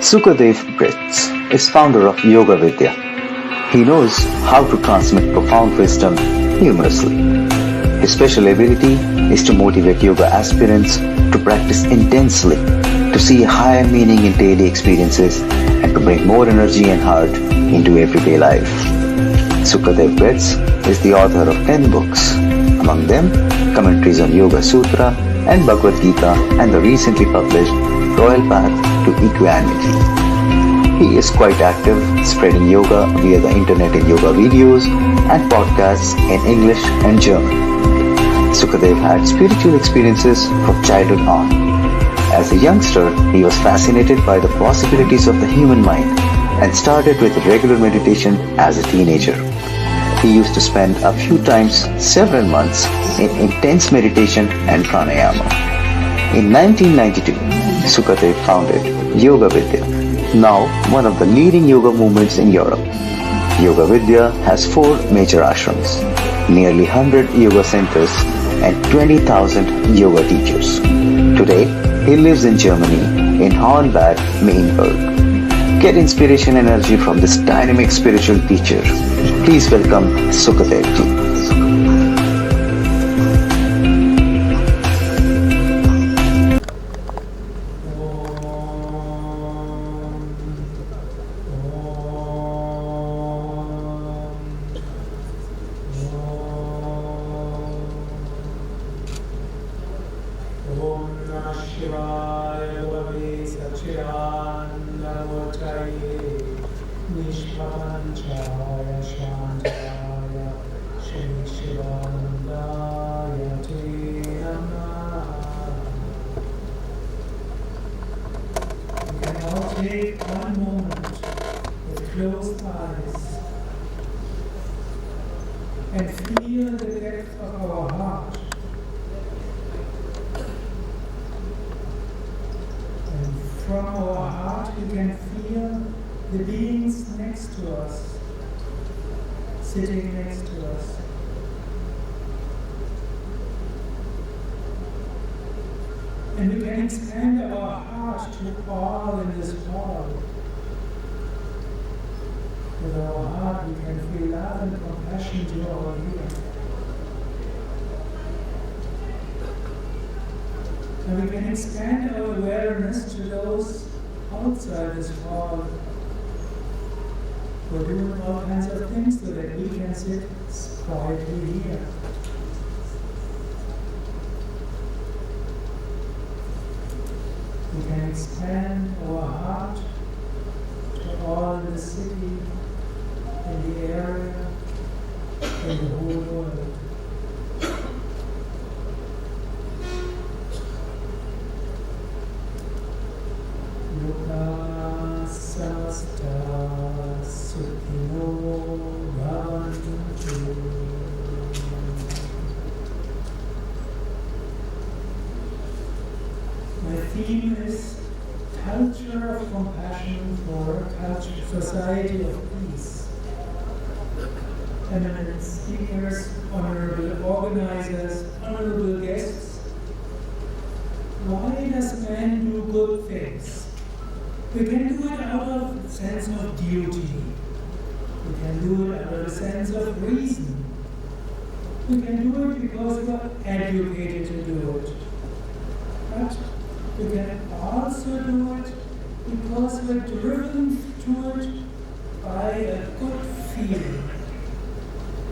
Sukhadev Bretz is founder of Yoga Vidya. He knows how to transmit profound wisdom humorously. His special ability is to motivate yoga aspirants to practice intensely, to see a higher meaning in daily experiences, and to bring more energy and heart into everyday life. Sukhadev Bretz is the author of 10 books, among them commentaries on Yoga Sutra and Bhagavad Gita and the recently published Royal Path to Equanimity. He is quite active, spreading yoga via the internet in yoga videos and podcasts in English and German. Sukhadev had spiritual experiences from childhood on. As a youngster, he was fascinated by the possibilities of the human mind and started with regular meditation as a teenager. He used to spend a few times several months in intense meditation and pranayama. In 1992, Sukhadev founded Yoga Vidya, now one of the leading yoga movements in Europe. Yoga Vidya has 4 major ashrams, nearly 100 yoga centers, and 20,000 yoga teachers. Today, he lives in Germany, in Hornbach, Mainburg. Get inspiration and energy from this dynamic spiritual teacher. Please welcome Sukhadev ji. Take one moment with closed eyes and feel the depth of our heart. And from our heart we can feel the beings next to us, sitting next to us. And we can expand our heart to all in this hall. With our heart we can feel love and compassion to our leader. And we can expand our awareness to those outside this hall who are doing all kinds of things so that we can sit quietly here. We can expand our heart to all in the city, in the area, in the whole world. Loka samasta sukhino bhavantu. My theme is culture of compassion for a society of peace. Eminent speakers, honorable organizers, honorable guests. Why does man do good things? We can do it out of a sense of duty. We can do it out of a sense of reason. We can do it because we are educated to do it. But we can also do it because we're driven to it by a good feeling.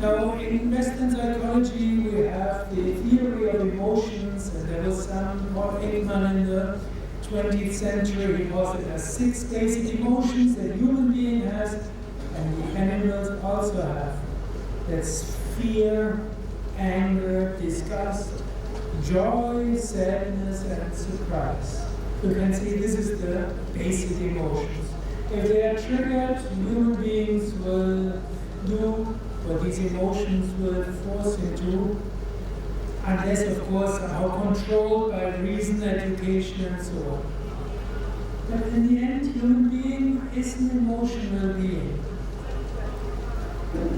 Now, in Western psychology, we have the theory of emotions, and there was some Paul Ekman in the 20th century. He calls it as 6 basic emotions that human being has, and the animals also have. That's fear, anger, disgust, joy, sadness, and surprise. You can see this is the basic emotions. If they are triggered, human beings will do what these emotions will force him to, unless, of course, are controlled by reason, education, and so on. But in the end, human being is an emotional being.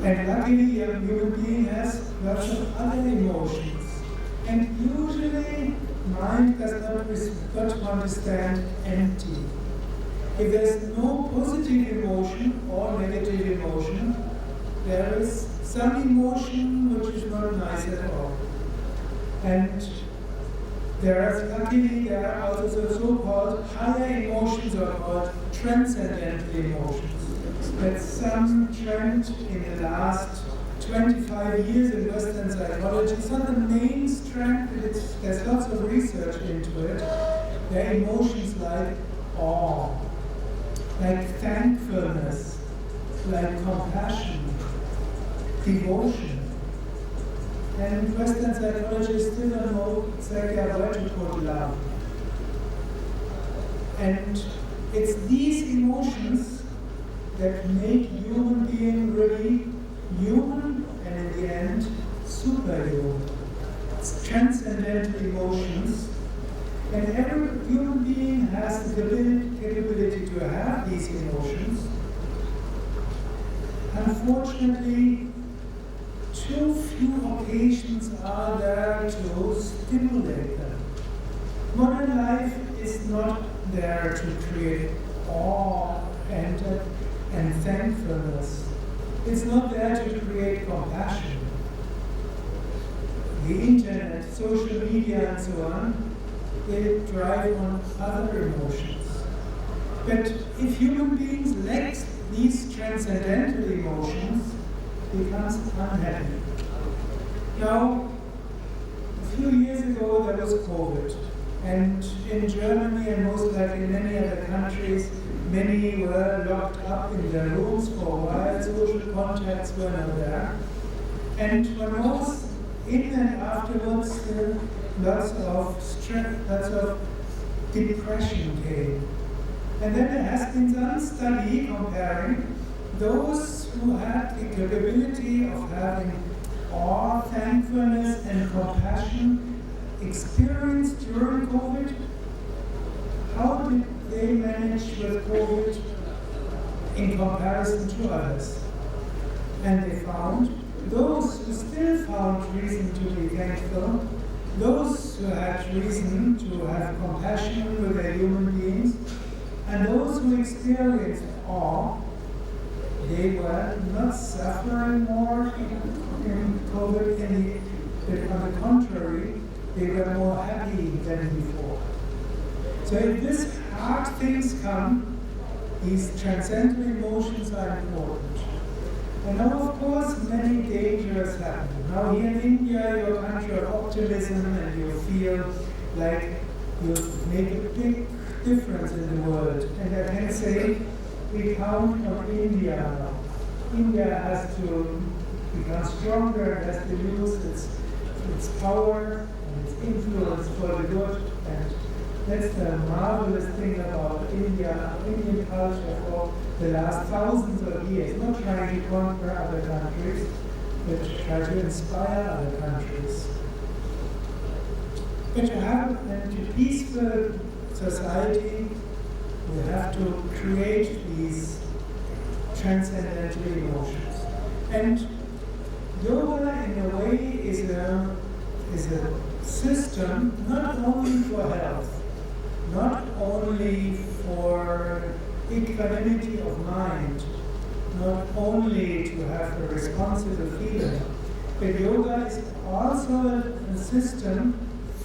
And luckily, a human being has lots of other emotions. And usually, mind does not understand empty. If there's no positive emotion or negative emotion, there is some emotion which is not nice at all. And luckily, there are also so-called higher emotions, or called transcendental emotions. That's some trend in the last 25 years in Western psychology. It's not the main trend, but there's lots of research into it. There are emotions like awe, like thankfulness, like compassion, devotion. And Western psychologists still don't know exactly how to put love. And it's these emotions that make human being really human, and in the end, superhuman. It's transcendental emotions. And every human being has the capability to have these emotions. Unfortunately, too few occasions are there to stimulate them. Modern life is not there to create awe and thankfulness. It's not there to create compassion. The internet, social media, and so on, they drive on other emotions. But if human beings lack these transcendental emotions, becomes unhappy. Now, a few years ago there was COVID, and in Germany and most likely in many other countries, many were locked up in their rooms for a while, social contacts were not there. And when I was in and afterwards, lots of stress, lots of depression came. And then there has been some study comparing those who had the capability of having awe, thankfulness, and compassion experienced during COVID. How did they manage with COVID in comparison to others? And they found those who still found reason to be thankful, those who had reason to have compassion with their human beings, and those who experienced awe, they were not suffering more in COVID, but on the contrary, they were more happy than before. So if these hard things come, these transcendental emotions are important. And now, of course, many dangers happen. Now here in India, your country of optimism, and you feel like you make a big difference in the world. And I can say, we count on India now. India has to become stronger, has to use its power and its influence for the good. And that's the marvelous thing about India, Indian culture for the last thousands of years. Not trying to conquer other countries, but try to inspire other countries. But to have a peaceful society, we have to create these transcendental emotions. And yoga, in a way, is a system not only for health, not only for equanimity of mind, not only to have a responsible feeling, but yoga is also a system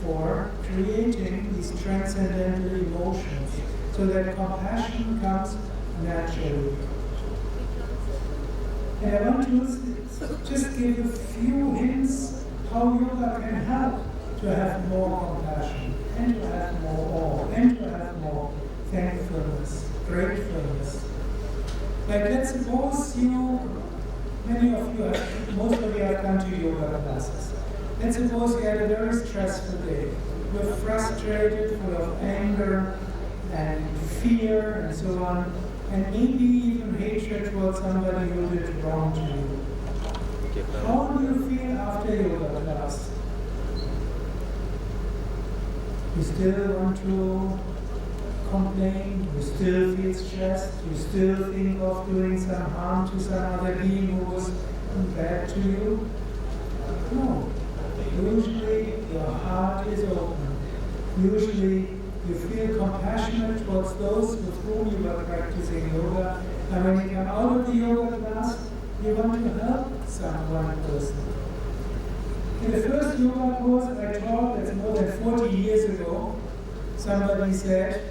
for creating these transcendental emotions, so that compassion comes naturally. And I want to just give a few hints how yoga can help to have more compassion, and to have more awe, and to have more thankfulness, gratefulness. Like, let's suppose most of you have come to yoga classes. Let's suppose you had a very stressful day. You're frustrated, full of anger and fear and so on, and maybe even hatred towards somebody who did wrong to you. How do you feel after yoga class? You still want to complain? You still feel stressed? You still think of doing some harm to some other being who was bad to you? No. Usually your is open. Usually you feel compassionate towards those with whom you are practicing yoga, and when you come out of the yoga class, you want to help one person. In the first yoga course I taught, that's more than 40 years ago, somebody said,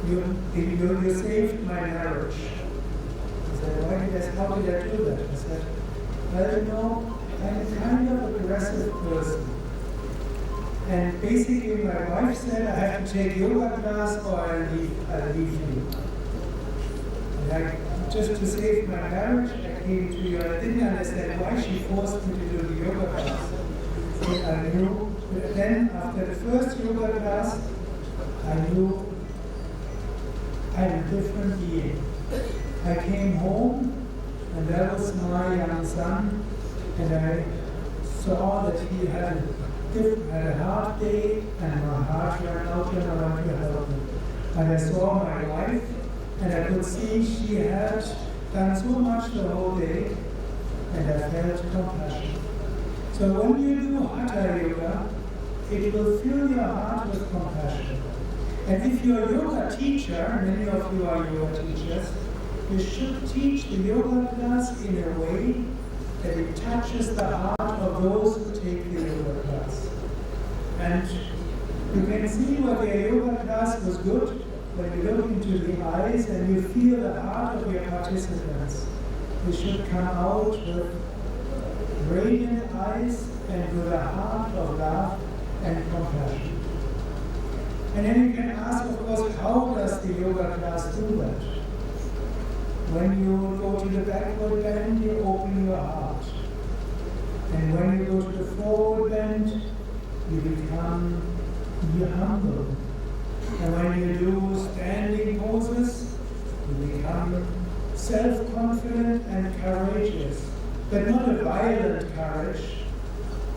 you saved my marriage. I said, how did I do that? I said, well, you know, I'm a kind of aggressive person. And basically my wife said, I have to take yoga class or I'll leave you. And just to save my marriage, I came to you. I didn't understand why she forced me to do the yoga class. So I knew, but then after the first yoga class, I knew I'm a different being. I came home, and there was my young son, and I saw that he had a hard day, and my heart ran out and I wanted to help him. And I saw my wife, and I could see she had done so much the whole day, and I felt compassion. So when you do Hatha Yoga, it will fill your heart with compassion. And if you're a yoga teacher, many of you are yoga teachers, you should teach the yoga class in a way that it touches the heart of those who take the yoga class. And you can see whether your yoga class was good when you look into the eyes and you feel the heart of your participants. You should come out with radiant eyes and with a heart of love and compassion. And then you can ask, of course, how does the yoga class do that? When you go to the backward bend, you open your heart. And when you go to the forward bend, you become humble. And when you do standing poses, you become self-confident and courageous. But not a violent courage,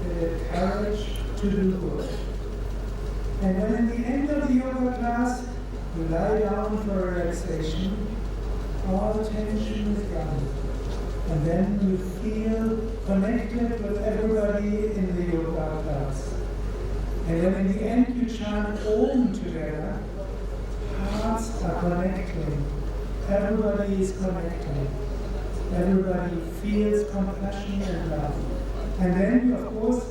but a courage to do good. And when at the end of the yoga class, you lie down for relaxation, all tension is gone. And then you feel connected with everybody in the yoga class. And then in the end you chant Om together, hearts are connecting, everybody is connected, everybody feels compassion and love. And then, of course,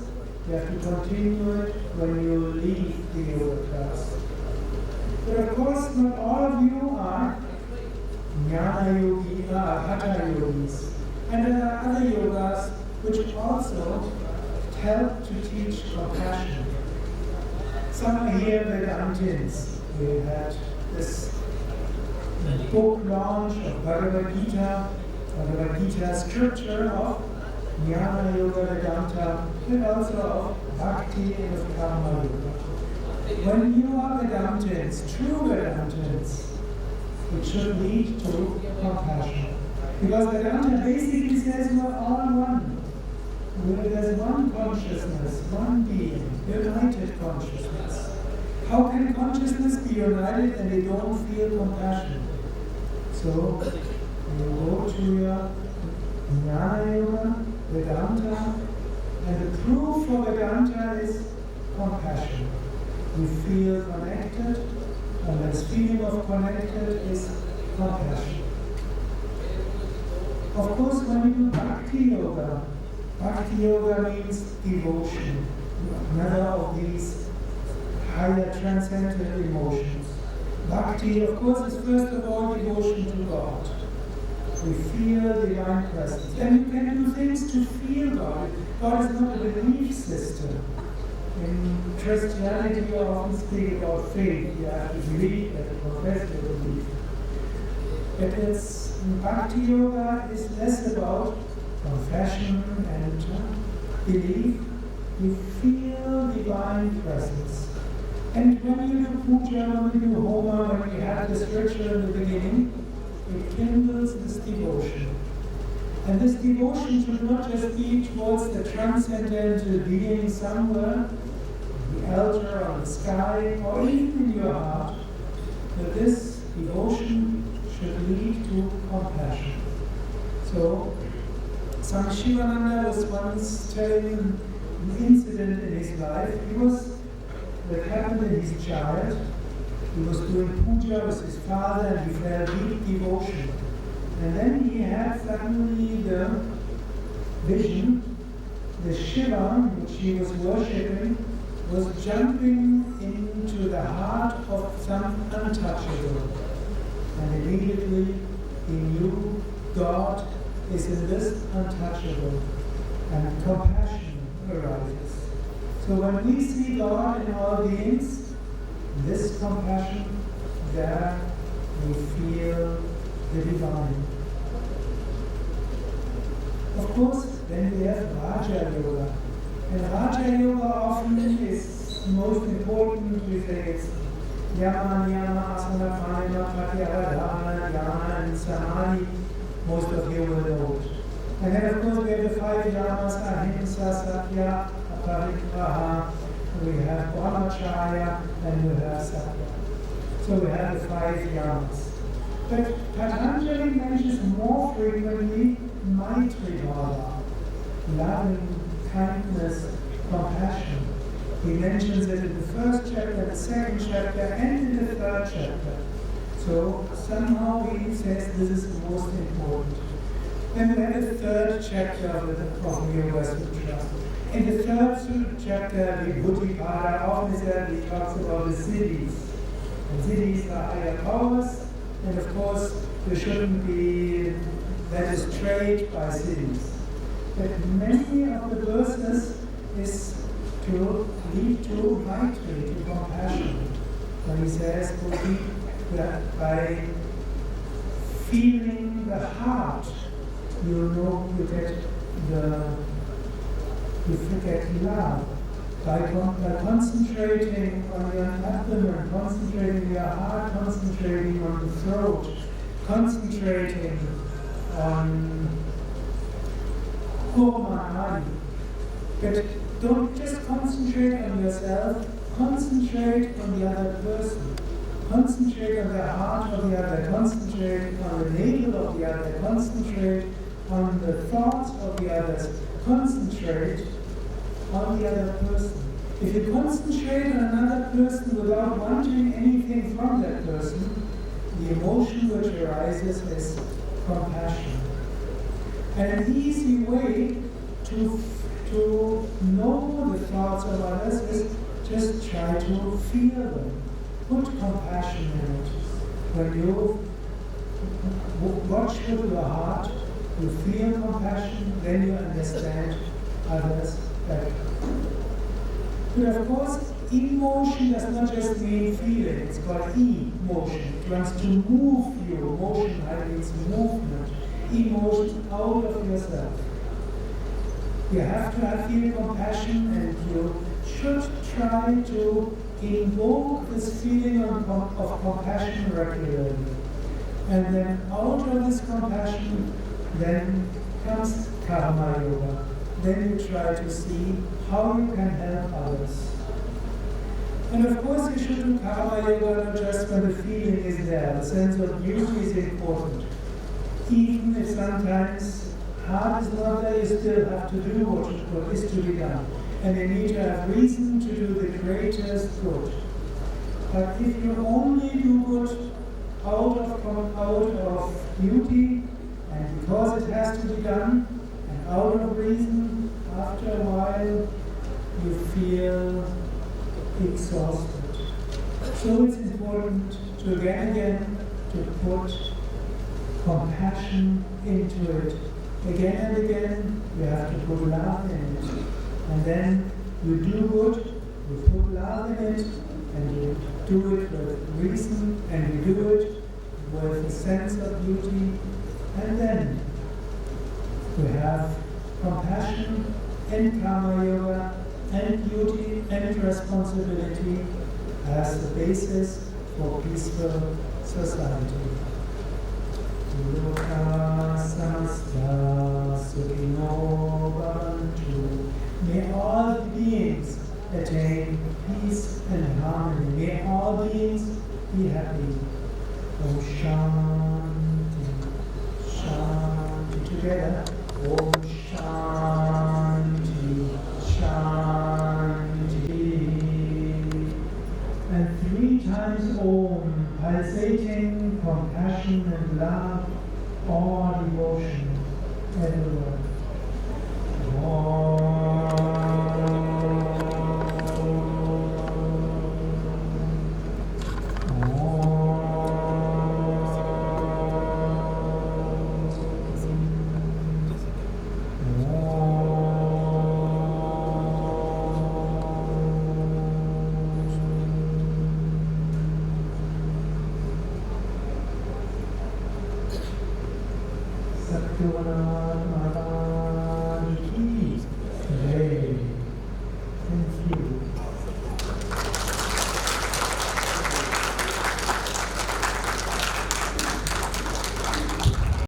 you have to continue it when you leave the yoga class. But of course, not all of you are Jnana Yogi, Hatha Yogis. And there are other yogas which also help to teach compassion. Some are here Vedantins. We had this book launch of Bhagavad Gita scripture of Jnana Yoga Vedanta, and also of Bhakti and of Karma Yoga. When you are Vedantins, true Vedantins, it should lead to compassion. Because Vedanta basically says we are all one. There's one consciousness, one being, united consciousness. How can consciousness be united and they don't feel compassion? So, you go to your Jnana Yoga, Vedanta, and the proof for Vedanta is compassion. You feel connected, and this feeling of connected is compassion. Of course, when you do Bhakti Yoga means devotion, another of these higher transcendental emotions. Bhakti, of course, is first of all devotion to God. We feel divine presence. And you can do things to feel God. God is not a belief system. In Christianity, we often speak about faith. You have to believe and profess your belief. But Bhakti Yoga is less about confession and belief. You feel divine presence. And when you do puja, when you do homa, when we have this ritual in the beginning, it kindles this devotion. And this devotion should not just be towards the transcendental being somewhere, the altar or the sky, or even in your heart, but this devotion should lead to compassion. So, Swami Shivananda was once telling an incident in his life. That happened in his child. He was doing puja with his father and he felt deep devotion. And then he had suddenly the vision, the Shiva, which he was worshipping, was jumping into the heart of some untouchable. And immediately he knew God is in this untouchable, and compassion arises. So when we see God in all beings, this compassion, there we feel the divine. Of course, then we have Raja Yoga. And Raja Yoga often is most important. We say it's Yama, Niyama, Asana, Pranayama, Pratyahara, Dhyana, and Samadhi. Most of you will know it. And then of course we have the 5 yamas, Ahimsa, Satya, Aparigraha, we have Brahmacharya, and we have Satya. So we have the 5 yamas. But Patanjali mentions more frequently Maitri Bhava, loving, kindness, compassion. He mentions it in the 1st chapter, the 2nd chapter, and in the 3rd chapter. So somehow he says this is the most important. Then we have the 3rd chapter of the Yoga Sutra. In the 3rd chapter, the Buddhipada often said he talks about the siddhis. And siddhis are higher powers, and of course there shouldn't be led astray by siddhis. But many of the verses is to lead to maitri, to compassion. When he says, by feeling the heart, you get love. By concentrating on your abdomen, concentrating your heart, concentrating on the throat, concentrating on Kurmanadi. But don't just concentrate on yourself, concentrate on the other person. Concentrate on the heart of the other, concentrate on the navel of the other, concentrate on the thoughts of the others, concentrate on the other person. If you concentrate on another person without wanting anything from that person, the emotion which arises is compassion. And an easy way to know the thoughts of others is just try to feel them. Put compassion in it. When you watch with your heart, you feel compassion, then you understand others better. But of course, emotion does not just mean feeling, it's called emotion. It wants to move you. Motion means movement. Emotion out of yourself. You have to feel compassion, and you should try to invoke this feeling of compassion regularly. And then out of this compassion, then comes karma yoga. Then you try to see how you can help others. And of course you should do karma yoga not just when the feeling is there. The sense of duty is important. Even if sometimes heart is not there, you still have to do what is to be done. And you need to have reason to do the greatest good. But if you only do good out of duty, and because it has to be done, and out of reason, after a while you feel exhausted. So it's important to again to put compassion into it. Again and again, you have to put love in it. And then you do good, you put love in it, and you do it with reason, and you do it with a sense of duty. And then we have compassion and karma yoga and duty and responsibility as the basis for peaceful society. Loka samasta sukhino bhavantu. May all beings attain peace and harmony. May all beings be happy. Om Shanti, Shanti. Together. Om Shanti, Shanti. Shaktivanat Mata